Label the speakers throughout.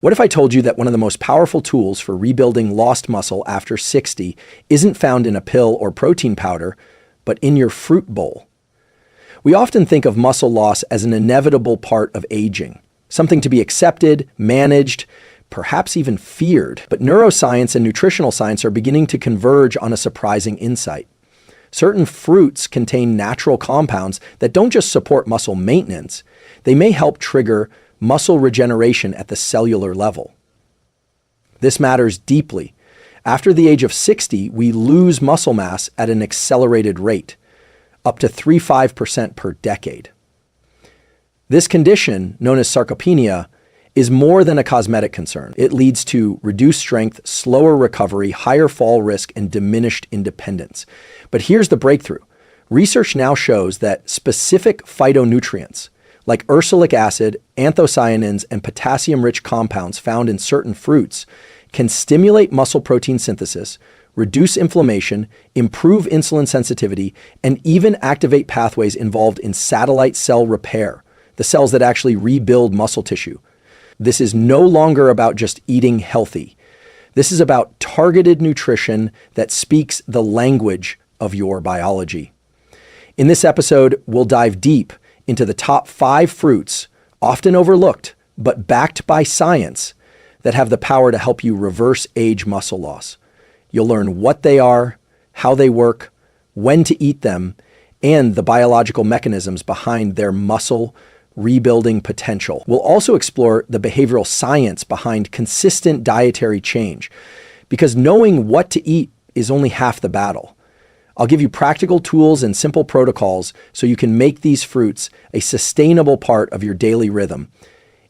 Speaker 1: What if I told you that one of the most powerful tools for rebuilding lost muscle after 60 isn't found in a pill or protein powder, but in your fruit bowl? We often think of muscle loss as an inevitable part of aging, something to be accepted, managed, perhaps even feared. But neuroscience and nutritional science are beginning to converge on a surprising insight. Certain fruits contain natural compounds that don't just support muscle maintenance, they may help trigger muscle regeneration at the cellular level. This matters deeply. After the age of 60, we lose muscle mass at an accelerated rate, up to 3–5% per decade. This condition, known as sarcopenia, is more than a cosmetic concern. It leads to reduced strength, slower recovery, higher fall risk, and diminished independence. But here's the breakthrough. Research now shows that specific phytonutrients, like ursolic acid, anthocyanins, and potassium-rich compounds found in certain fruits, can stimulate muscle protein synthesis, reduce inflammation, improve insulin sensitivity, and even activate pathways involved in satellite cell repair, the cells that actually rebuild muscle tissue. This is no longer about just eating healthy. This is about targeted nutrition that speaks the language of your biology. In this episode, we'll dive deep into the top 5 fruits, often overlooked, but backed by science, that have the power to help you reverse age muscle loss. You'll learn what they are, how they work, when to eat them, and the biological mechanisms behind their muscle rebuilding potential. We'll also explore the behavioral science behind consistent dietary change, because knowing what to eat is only half the battle. I'll give you practical tools and simple protocols so you can make these fruits a sustainable part of your daily rhythm,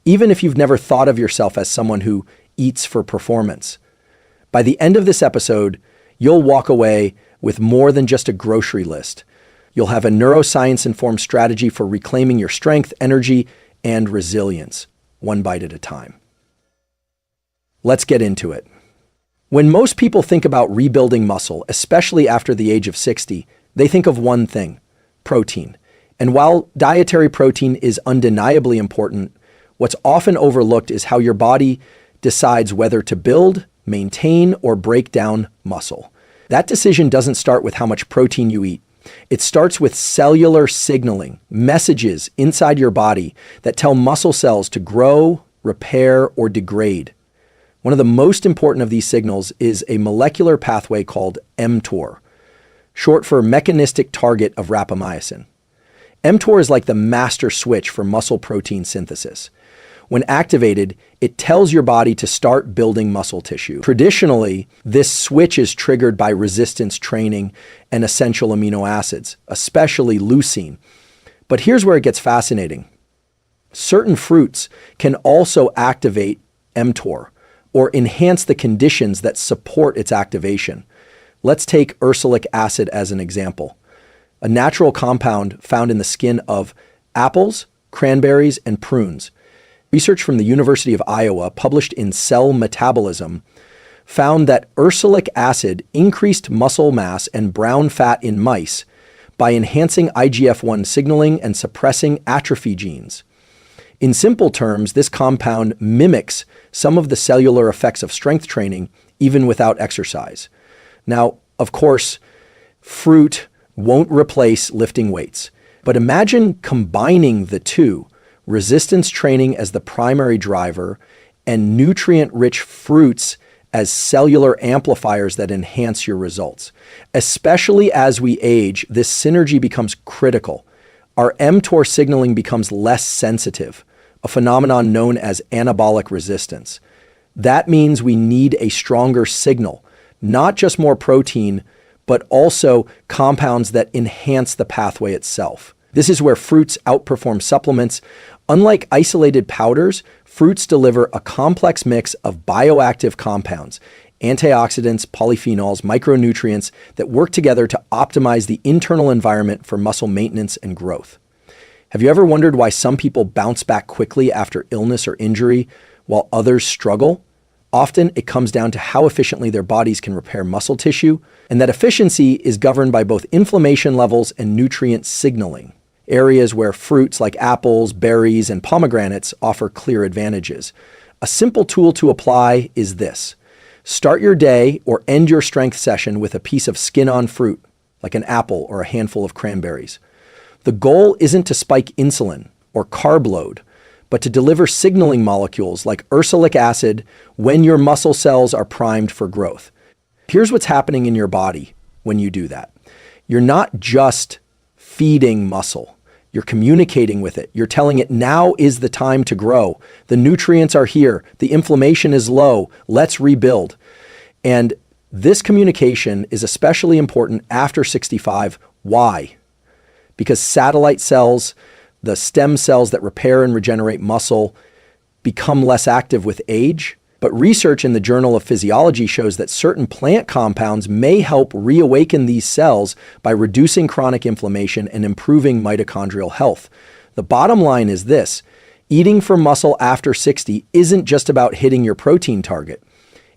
Speaker 1: even if you've never thought of yourself as someone who eats for performance. By the end of this episode, you'll walk away with more than just a grocery list. You'll have a neuroscience-informed strategy for reclaiming your strength, energy, and resilience, one bite at a time. Let's get into it. When most people think about rebuilding muscle, especially after the age of 60, they think of one thing: protein. And while dietary protein is undeniably important, what's often overlooked is how your body decides whether to build, maintain, or break down muscle. That decision doesn't start with how much protein you eat. It starts with cellular signaling, messages inside your body that tell muscle cells to grow, repair, or degrade. One of the most important of these signals is a molecular pathway called mTOR, short for mechanistic target of rapamycin. mTOR is like the master switch for muscle protein synthesis. When activated, it tells your body to start building muscle tissue. Traditionally, this switch is triggered by resistance training and essential amino acids, especially leucine. But here's where it gets fascinating. Certain fruits can also activate mTOR, or enhance the conditions that support its activation. Let's take ursolic acid as an example, a natural compound found in the skin of apples, cranberries, and prunes. Research from the University of Iowa, published in Cell Metabolism, found that ursolic acid increased muscle mass and brown fat in mice by enhancing IGF-1 signaling and suppressing atrophy genes. In simple terms, this compound mimics some of the cellular effects of strength training, even without exercise. Now, of course, fruit won't replace lifting weights, but imagine combining the two: resistance training as the primary driver and nutrient-rich fruits as cellular amplifiers that enhance your results. Especially as we age, this synergy becomes critical. Our mTOR signaling becomes less sensitive, a phenomenon known as anabolic resistance. That means we need a stronger signal, not just more protein, but also compounds that enhance the pathway itself. This is where fruits outperform supplements. Unlike isolated powders, fruits deliver a complex mix of bioactive compounds, antioxidants, polyphenols, micronutrients that work together to optimize the internal environment for muscle maintenance and growth. Have you ever wondered why some people bounce back quickly after illness or injury while others struggle? Often it comes down to how efficiently their bodies can repair muscle tissue, and that efficiency is governed by both inflammation levels and nutrient signaling, areas where fruits like apples, berries, and pomegranates offer clear advantages. A simple tool to apply is this. Start your day or end your strength session with a piece of skin-on fruit, like an apple or a handful of cranberries. The goal isn't to spike insulin or carb load, but to deliver signaling molecules like ursolic acid when your muscle cells are primed for growth. Here's what's happening in your body when you do that. You're not just feeding muscle. You're communicating with it. You're telling it now is the time to grow. The nutrients are here. The inflammation is low. Let's rebuild. And this communication is especially important after 65. Why? Because satellite cells, the stem cells that repair and regenerate muscle, become less active with age. But research in the Journal of Physiology shows that certain plant compounds may help reawaken these cells by reducing chronic inflammation and improving mitochondrial health. The bottom line is this: eating for muscle after 60 isn't just about hitting your protein target.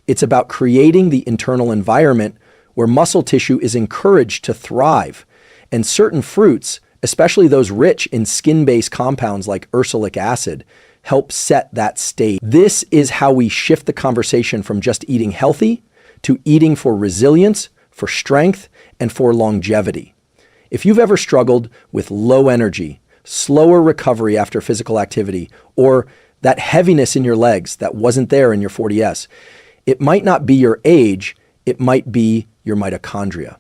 Speaker 1: It's about creating the internal environment where muscle tissue is encouraged to thrive. And certain fruits, especially those rich in skin-based compounds like ursolic acid, help set that stage. This is how we shift the conversation from just eating healthy to eating for resilience, for strength, and for longevity. If you've ever struggled with low energy, slower recovery after physical activity, or that heaviness in your legs that wasn't there in your 40S, it might not be your age, it might be your mitochondria.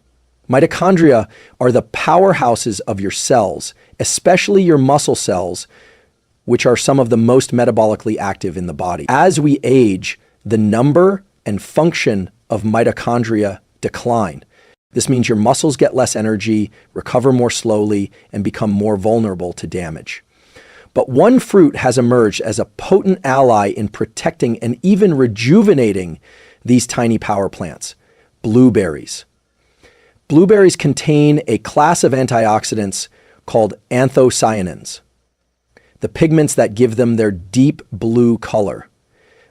Speaker 1: Mitochondria are the powerhouses of your cells, especially your muscle cells, which are some of the most metabolically active in the body. As we age, the number and function of mitochondria decline. This means your muscles get less energy, recover more slowly, and become more vulnerable to damage. But one fruit has emerged as a potent ally in protecting and even rejuvenating these tiny power plants: blueberries. Blueberries contain a class of antioxidants called anthocyanins, the pigments that give them their deep blue color.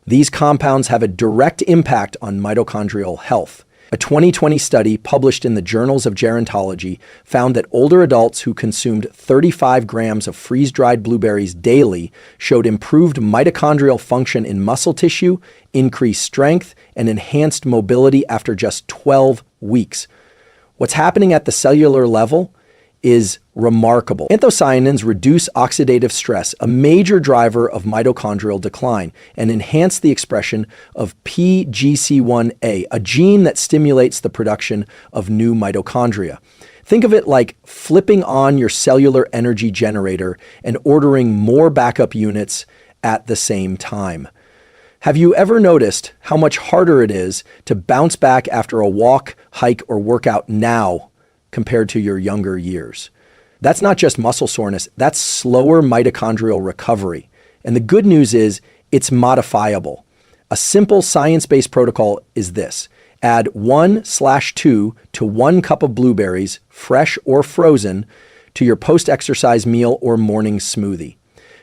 Speaker 1: These compounds have a direct impact on mitochondrial health. A 2020 study published in the Journals of Gerontology found that older adults who consumed 35 grams of freeze-dried blueberries daily showed improved mitochondrial function in muscle tissue, increased strength, and enhanced mobility after just 12 weeks. What's happening at the cellular level is remarkable. Anthocyanins reduce oxidative stress, a major driver of mitochondrial decline, and enhance the expression of PGC1A, a gene that stimulates the production of new mitochondria. Think of it like flipping on your cellular energy generator and ordering more backup units at the same time. Have you ever noticed how much harder it is to bounce back after a walk, hike, or workout now compared to your younger years? That's not just muscle soreness, that's slower mitochondrial recovery. And the good news is it's modifiable. A simple science-based protocol is this: add 1/2 to 1 cup of blueberries, fresh or frozen, to your post-exercise meal or morning smoothie.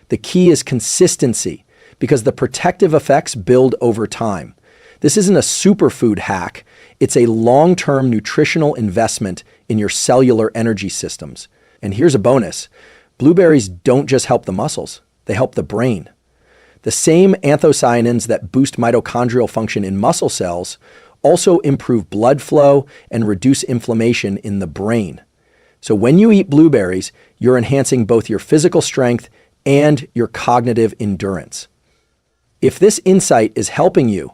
Speaker 1: The key is consistency, because the protective effects build over time. This isn't a superfood hack, it's a long-term nutritional investment in your cellular energy systems. And here's a bonus: blueberries don't just help the muscles, they help the brain. The same anthocyanins that boost mitochondrial function in muscle cells also improve blood flow and reduce inflammation in the brain. So when you eat blueberries, you're enhancing both your physical strength and your cognitive endurance. If this insight is helping you,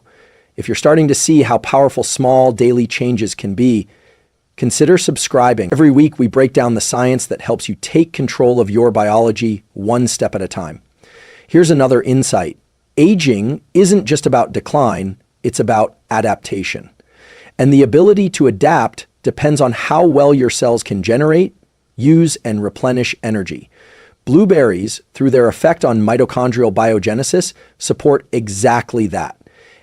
Speaker 1: if you're starting to see how powerful small daily changes can be, consider subscribing. Every week we break down the science that helps you take control of your biology one step at a time. Here's another insight: aging isn't just about decline, it's about adaptation. And the ability to adapt depends on how well your cells can generate, use, and replenish energy. Blueberries, through their effect on mitochondrial biogenesis, support exactly that.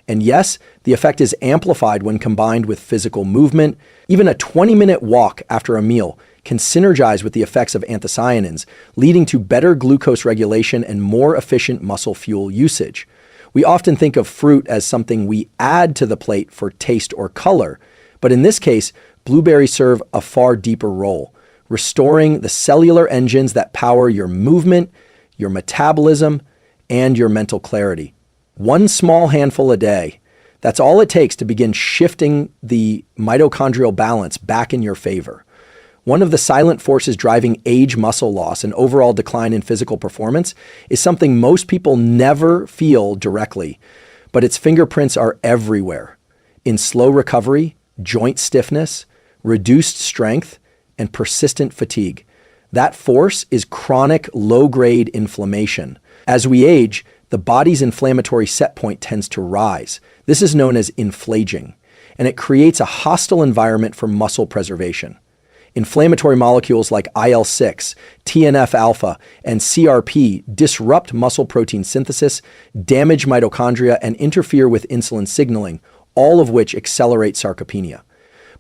Speaker 1: And yes, the effect is amplified when combined with physical movement. Even a 20-minute walk after a meal can synergize with the effects of anthocyanins, leading to better glucose regulation and more efficient muscle fuel usage. We often think of fruit as something we add to the plate for taste or color, but in this case, blueberries serve a far deeper role, restoring the cellular engines that power your movement, your metabolism, and your mental clarity. One small handful a day. That's all it takes to begin shifting the mitochondrial balance back in your favor. One of the silent forces driving age, muscle loss, and overall decline in physical performance is something most people never feel directly, but its fingerprints are everywhere. In slow recovery, joint stiffness, reduced strength, and persistent fatigue. That force is chronic low-grade inflammation. As we age, the body's inflammatory set point tends to rise. This is known as inflaging, and it creates a hostile environment for muscle preservation. Inflammatory molecules like IL-6, TNF-alpha, and CRP disrupt muscle protein synthesis, damage mitochondria, and interfere with insulin signaling, all of which accelerate sarcopenia.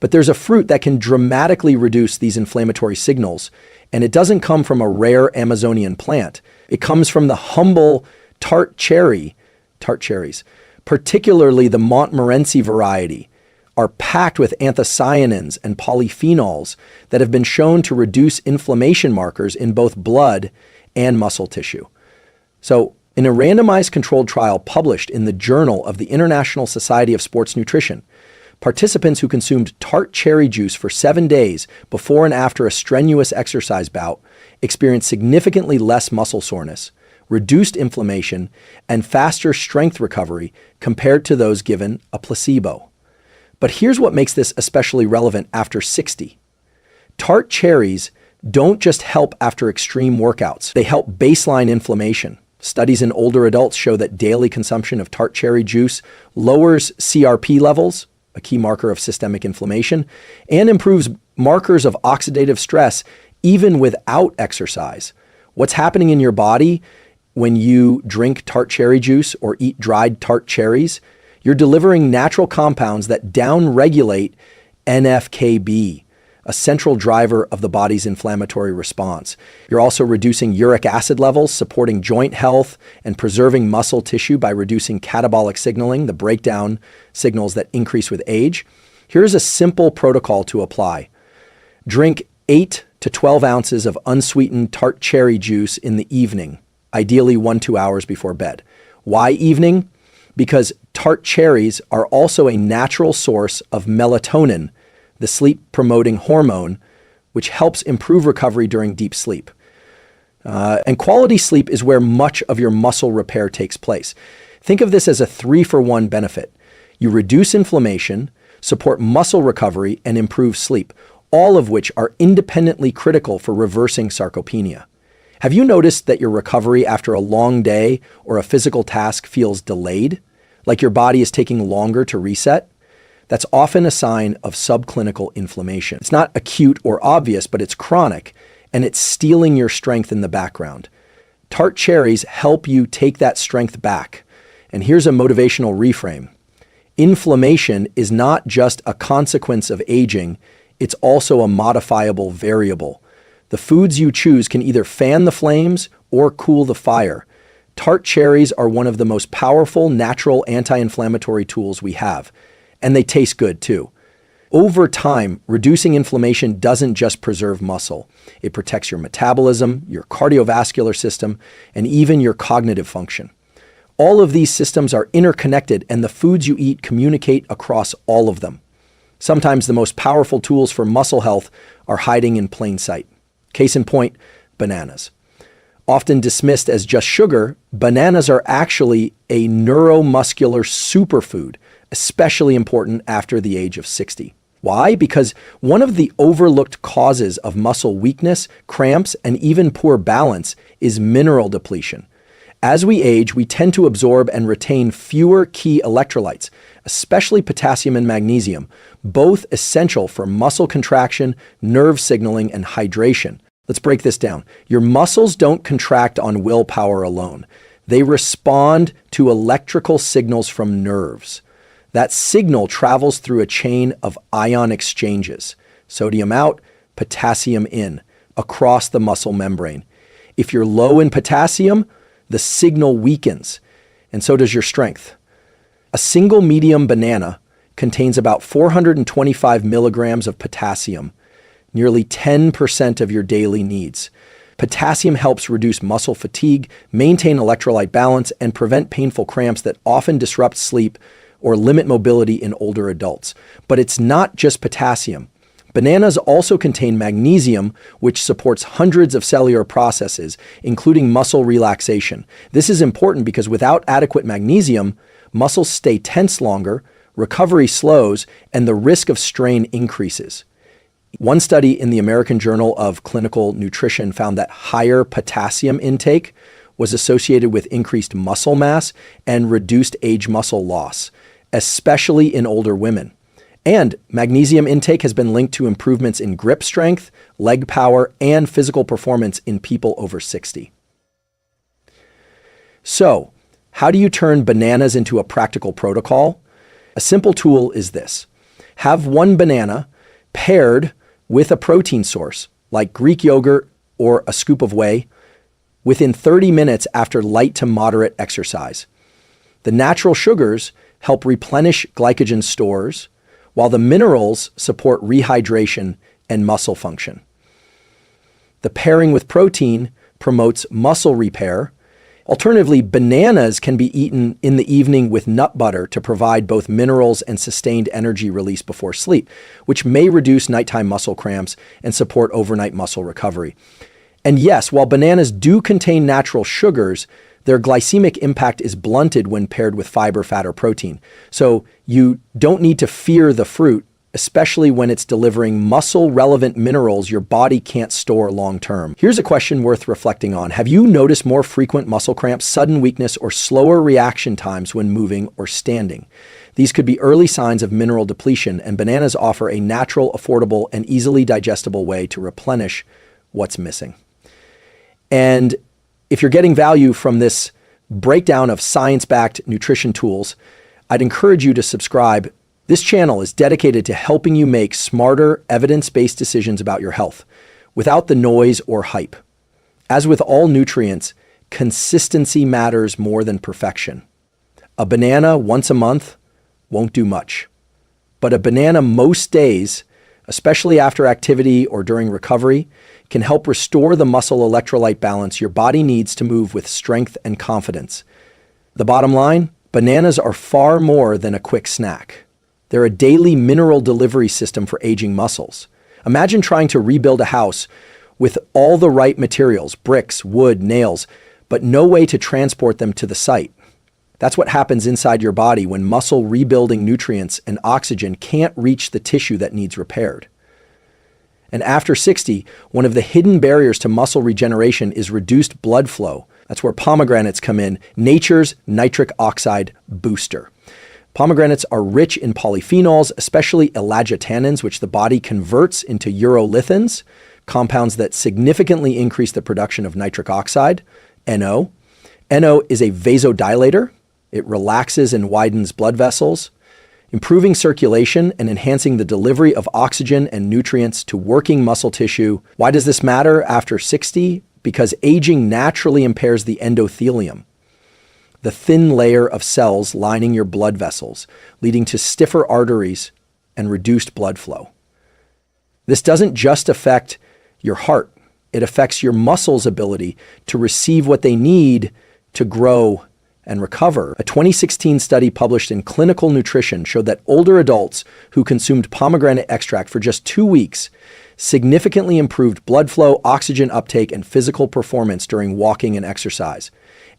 Speaker 1: But there's a fruit that can dramatically reduce these inflammatory signals, and it doesn't come from a rare Amazonian plant. It comes from the humble Tart cherry. Tart cherries, particularly the Montmorency variety, are packed with anthocyanins and polyphenols that have been shown to reduce inflammation markers in both blood and muscle tissue. So, in a randomized controlled trial published in the Journal of the International Society of Sports Nutrition, participants who consumed Tart cherry juice for 7 days before and after a strenuous exercise bout experienced significantly less muscle soreness, reduced inflammation, and faster strength recovery compared to those given a placebo. But here's what makes this especially relevant after 60. Tart cherries don't just help after extreme workouts. They help baseline inflammation. Studies in older adults show that daily consumption of Tart cherry juice lowers CRP levels, a key marker of systemic inflammation, and improves markers of oxidative stress even without exercise. What's happening in your body when you drink Tart cherry juice or eat dried tart cherries? You're delivering natural compounds that downregulate NF-κB, a central driver of the body's inflammatory response. You're also reducing uric acid levels, supporting joint health, and preserving muscle tissue by reducing catabolic signaling, the breakdown signals that increase with age. Here's a simple protocol to apply. Drink 8 to 12 ounces of unsweetened Tart cherry juice in the evening, ideally 1-2 hours before bed. Why evening? Because tart cherries are also a natural source of melatonin, the sleep-promoting hormone, which helps improve recovery during deep sleep. And quality sleep is where much of your muscle repair takes place. Think of this as a 3-for-1 benefit. You reduce inflammation, support muscle recovery, and improve sleep, all of which are independently critical for reversing sarcopenia. Have you noticed that your recovery after a long day or a physical task feels delayed? Like your body is taking longer to reset? That's often a sign of subclinical inflammation. It's not acute or obvious, but it's chronic, and it's stealing your strength in the background. Tart cherries help you take that strength back. And here's a motivational reframe. Inflammation is not just a consequence of aging, it's also a modifiable variable. The foods you choose can either fan the flames or cool the fire. Tart cherries are one of the most powerful natural anti-inflammatory tools we have, and they taste good too. Over time, reducing inflammation doesn't just preserve muscle. It protects your metabolism, your cardiovascular system, and even your cognitive function. All of these systems are interconnected, and the foods you eat communicate across all of them. Sometimes the most powerful tools for muscle health are hiding in plain sight. Case in point, bananas. Often dismissed as just sugar, bananas are actually a neuromuscular superfood, especially important after the age of 60. Why? Because one of the overlooked causes of muscle weakness, cramps, and even poor balance is mineral depletion. As we age, we tend to absorb and retain fewer key electrolytes, especially potassium and magnesium, both essential for muscle contraction, nerve signaling, and hydration. Let's break this down. Your muscles don't contract on willpower alone. They respond to electrical signals from nerves. That signal travels through a chain of ion exchanges, sodium out, potassium in, across the muscle membrane. If you're low in potassium, the signal weakens, and so does your strength. A single medium banana contains about 425 milligrams of potassium, nearly 10% of your daily needs. Potassium helps reduce muscle fatigue, maintain electrolyte balance, and prevent painful cramps that often disrupt sleep or limit mobility in older adults. But it's not just potassium. Bananas also contain magnesium, which supports hundreds of cellular processes, including muscle relaxation. This is important because without adequate magnesium, muscles stay tense longer, recovery slows, and the risk of strain increases. One study in the American Journal of Clinical Nutrition found that higher potassium intake was associated with increased muscle mass and reduced age muscle loss, especially in older women. And magnesium intake has been linked to improvements in grip strength, leg power, and physical performance in people over 60. So, how do you turn bananas into a practical protocol? A simple tool is this. Have one banana paired with a protein source, like Greek yogurt or a scoop of whey, within 30 minutes after light to moderate exercise. The natural sugars help replenish glycogen stores, while the minerals support rehydration and muscle function. The pairing with protein promotes muscle repair. Alternatively, bananas can be eaten in the evening with nut butter to provide both minerals and sustained energy release before sleep, which may reduce nighttime muscle cramps and support overnight muscle recovery. And yes, while bananas do contain natural sugars, their glycemic impact is blunted when paired with fiber, fat, or protein. So you don't need to fear the fruit, especially when it's delivering muscle-relevant minerals your body can't store long-term. Here's a question worth reflecting on. Have you noticed more frequent muscle cramps, sudden weakness, or slower reaction times when moving or standing? These could be early signs of mineral depletion, and bananas offer a natural, affordable, and easily digestible way to replenish what's missing. And if you're getting value from this breakdown of science-backed nutrition tools, I'd encourage you to subscribe. This channel is dedicated to helping you make smarter, evidence-based decisions about your health without the noise or hype. As with all nutrients, consistency matters more than perfection. A banana once a month won't do much, but a banana most days, especially after activity or during recovery, can help restore the muscle electrolyte balance your body needs to move with strength and confidence. The bottom line, bananas are far more than a quick snack. They're a daily mineral delivery system for aging muscles. Imagine trying to rebuild a house with all the right materials, bricks, wood, nails, but no way to transport them to the site. That's what happens inside your body when muscle rebuilding nutrients and oxygen can't reach the tissue that needs repaired. And after 60, one of the hidden barriers to muscle regeneration is reduced blood flow. That's where pomegranates come in, nature's nitric oxide booster. Pomegranates are rich in polyphenols, especially elagitannins, which the body converts into urolithins, compounds that significantly increase the production of nitric oxide, NO. NO is a vasodilator. It relaxes and widens blood vessels, improving circulation and enhancing the delivery of oxygen and nutrients to working muscle tissue. Why does this matter after 60? Because aging naturally impairs the endothelium, the thin layer of cells lining your blood vessels, leading to stiffer arteries and reduced blood flow. This doesn't just affect your heart. It affects your muscles' ability to receive what they need to grow and recover. A 2016 study published in Clinical Nutrition showed that older adults who consumed pomegranate extract for just 2 weeks significantly improved blood flow, oxygen uptake, and physical performance during walking and exercise.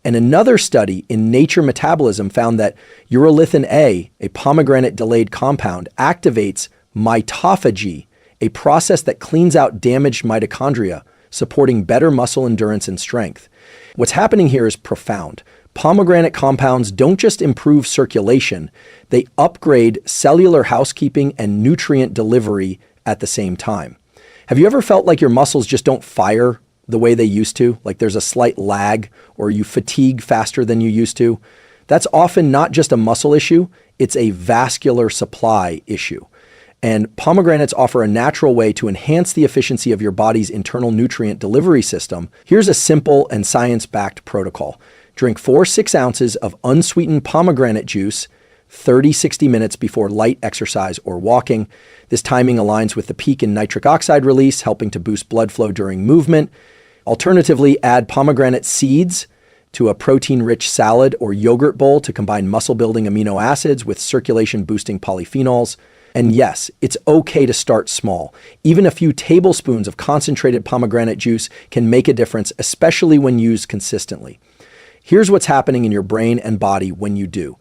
Speaker 1: And another study in Nature Metabolism found that urolithin A, a pomegranate-delayed compound, activates mitophagy, a process that cleans out damaged mitochondria, supporting better muscle endurance and strength. What's happening here is profound. Pomegranate compounds don't just improve circulation, they upgrade cellular housekeeping and nutrient delivery at the same time. Have you ever felt like your muscles just don't fire the way they used to? Like there's a slight lag, or you fatigue faster than you used to? That's often not just a muscle issue, it's a vascular supply issue. And pomegranates offer a natural way to enhance the efficiency of your body's internal nutrient delivery system. Here's a simple and science-backed protocol. Drink 4-6 ounces of unsweetened pomegranate juice 30-60 minutes before light exercise or walking. This timing aligns with the peak in nitric oxide release, helping to boost blood flow during movement. Alternatively, add pomegranate seeds to a protein-rich salad or yogurt bowl to combine muscle-building amino acids with circulation-boosting polyphenols. And yes, it's okay to start small. Even a few tablespoons of concentrated pomegranate juice can make a difference, especially when used consistently. Here's what's happening in your brain and body when you do.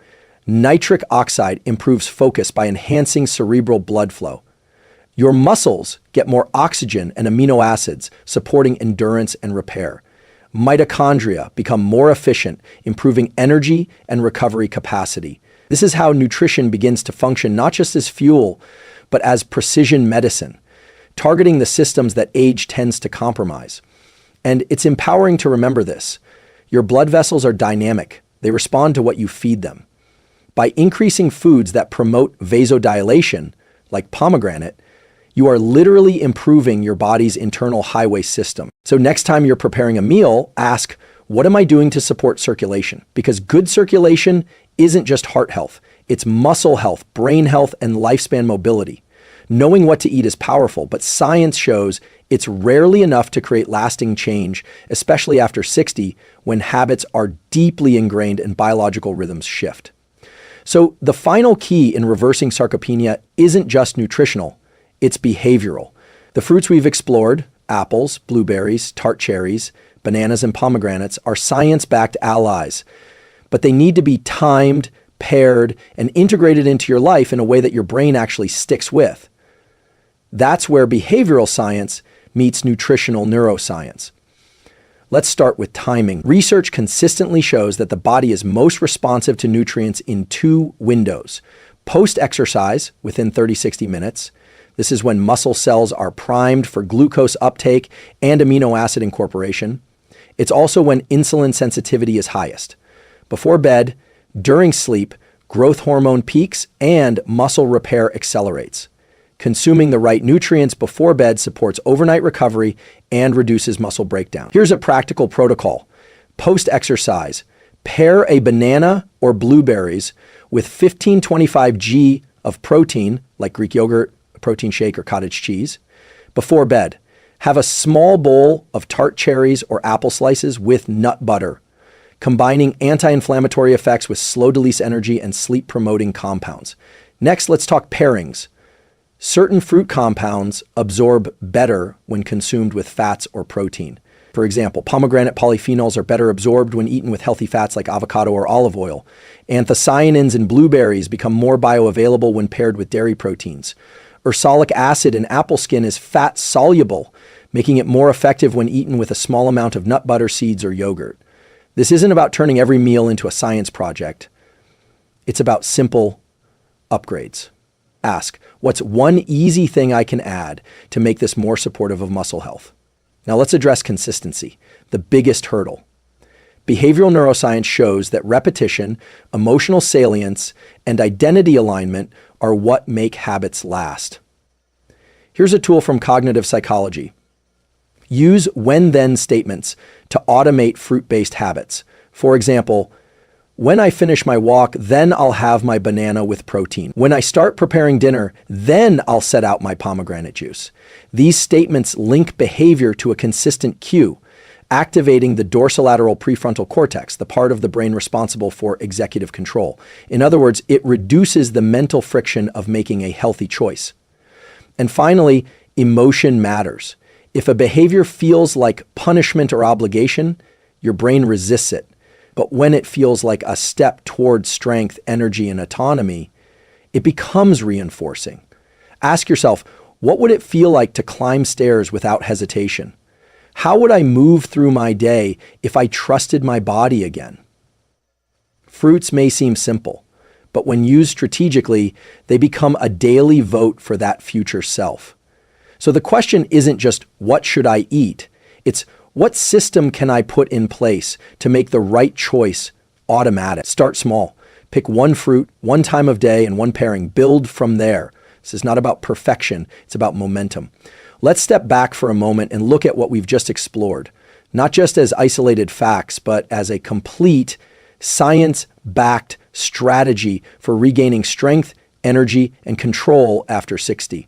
Speaker 1: Nitric oxide improves focus by enhancing cerebral blood flow. Your muscles get more oxygen and amino acids, supporting endurance and repair. Mitochondria become more efficient, improving energy and recovery capacity. This is how nutrition begins to function not just as fuel, but as precision medicine, targeting the systems that age tends to compromise. And it's empowering to remember this. Your blood vessels are dynamic. They respond to what you feed them. By increasing foods that promote vasodilation, like pomegranate, you are literally improving your body's internal highway system. So next time you're preparing a meal, ask, what am I doing to support circulation? Because good circulation isn't just heart health. It's muscle health, brain health, and lifespan mobility. Knowing what to eat is powerful, but science shows it's rarely enough to create lasting change, especially after 60, when habits are deeply ingrained and biological rhythms shift. So the final key in reversing sarcopenia isn't just nutritional, it's behavioral. The fruits we've explored, apples, blueberries, tart cherries, bananas, and pomegranates, are science-backed allies, but they need to be timed, paired, and integrated into your life in a way that your brain actually sticks with. That's where behavioral science meets nutritional neuroscience. Let's start with timing. Research consistently shows that the body is most responsive to nutrients in 2 windows. Post-exercise, within 30-60 minutes. This is when muscle cells are primed for glucose uptake and amino acid incorporation. It's also when insulin sensitivity is highest. Before bed, during sleep, growth hormone peaks and muscle repair accelerates. Consuming the right nutrients before bed supports overnight recovery and reduces muscle breakdown. Here's a practical protocol. Post-exercise, pair a banana or blueberries with 15-25 g of protein, like Greek yogurt, protein shake, or cottage cheese. Before bed, have a small bowl of tart cherries or apple slices with nut butter, combining anti-inflammatory effects with slow-release energy and sleep-promoting compounds. Next, let's talk pairings. Certain fruit compounds absorb better when consumed with fats or protein. For example, pomegranate polyphenols are better absorbed when eaten with healthy fats like avocado or olive oil. Anthocyanins in blueberries become more bioavailable when paired with dairy proteins. Ursolic acid in apple skin is fat-soluble, making it more effective when eaten with a small amount of nut butter, seeds, or yogurt. This isn't about turning every meal into a science project. It's about simple upgrades. Ask, what's one easy thing I can add to make this more supportive of muscle health? Now let's address consistency, the biggest hurdle. Behavioral neuroscience shows that repetition, emotional salience, and identity alignment are what make habits last. Here's a tool from cognitive psychology. Use when-then statements to automate fruit-based habits. For example, when I finish my walk, then I'll have my banana with protein. When I start preparing dinner, then I'll set out my pomegranate juice. These statements link behavior to a consistent cue, activating the dorsolateral prefrontal cortex, the part of the brain responsible for executive control. In other words, it reduces the mental friction of making a healthy choice. And finally, emotion matters. If a behavior feels like punishment or obligation, your brain resists it. But when it feels like a step toward strength, energy, and autonomy, it becomes reinforcing. Ask yourself, what would it feel like to climb stairs without hesitation? How would I move through my day if I trusted my body again? Fruits may seem simple, but when used strategically, they become a daily vote for that future self. So the question isn't just, what should I eat? It's, what system can I put in place to make the right choice automatic? Start small. Pick one fruit, one time of day, and one pairing. Build from there. This is not about perfection. It's about momentum. Let's step back for a moment and look at what we've just explored, not just as isolated facts, but as a complete science-backed strategy for regaining strength, energy, and control after 60.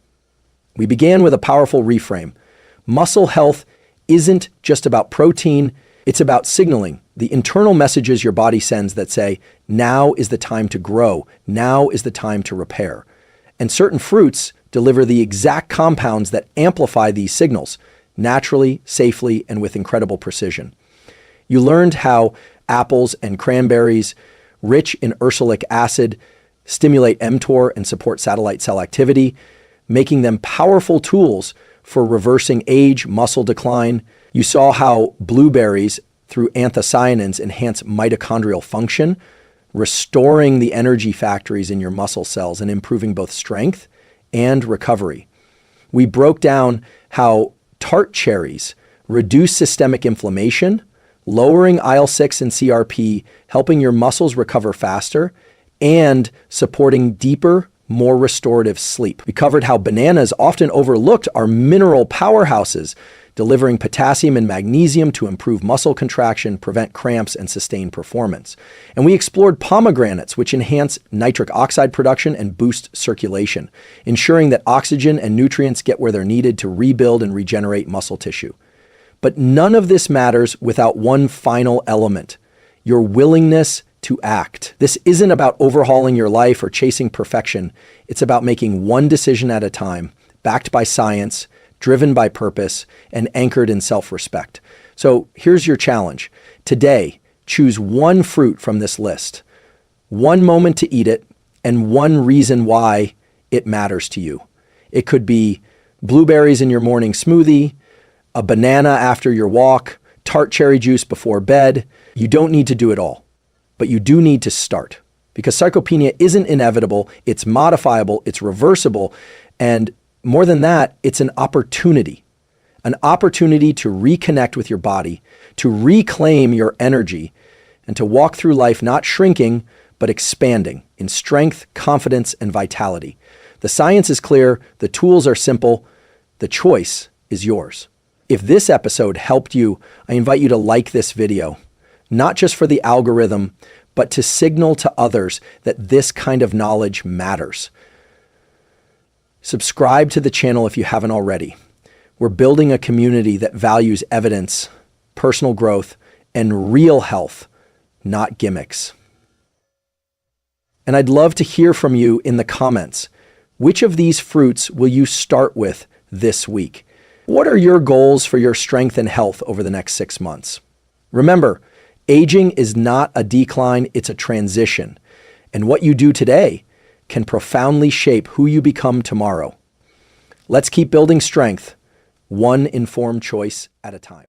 Speaker 1: We began with a powerful reframe. Muscle health isn't just about protein, it's about signaling the internal messages your body sends that say, now is the time to grow, now is the time to repair. And certain fruits deliver the exact compounds that amplify these signals, naturally, safely, and with incredible precision. You learned how apples and cranberries, rich in ursolic acid, stimulate mTOR and support satellite cell activity, making them powerful tools for reversing age, muscle decline. You saw how blueberries, through anthocyanins, enhance mitochondrial function, restoring the energy factories in your muscle cells and improving both strength and recovery. We broke down how Tart cherries reduce systemic inflammation, lowering IL-6 and CRP, helping your muscles recover faster, and supporting deeper, more restorative sleep. We covered how bananas, often overlooked, are mineral powerhouses, delivering potassium and magnesium to improve muscle contraction, prevent cramps, and sustain performance. And we explored pomegranates, which enhance nitric oxide production and boost circulation, ensuring that oxygen and nutrients get where they're needed to rebuild and regenerate muscle tissue. But none of this matters without one final element: your willingness to act. This isn't about overhauling your life or chasing perfection. It's about making one decision at a time, backed by science, driven by purpose, and anchored in self-respect. So here's your challenge. Today, choose one fruit from this list, one moment to eat it, and one reason why it matters to you. It could be blueberries in your morning smoothie, a banana after your walk, tart cherry juice before bed. You don't need to do it all, but you do need to start, because sarcopenia isn't inevitable, it's modifiable, it's reversible, and more than that, it's an opportunity to reconnect with your body, to reclaim your energy, and to walk through life not shrinking, but expanding in strength, confidence, and vitality. The science is clear, the tools are simple, the choice is yours. If this episode helped you, I invite you to like this video, not just for the algorithm, but to signal to others that this kind of knowledge matters. Subscribe to the channel if you haven't already. We're building a community that values evidence, personal growth, and real health, not gimmicks. And I'd love to hear from you in the comments. Which of these fruits will you start with this week? What are your goals for your strength and health over the next 6 months? Remember, aging is not a decline, it's a transition. And what you do today can profoundly shape who you become tomorrow. Let's keep building strength, one informed choice at a time.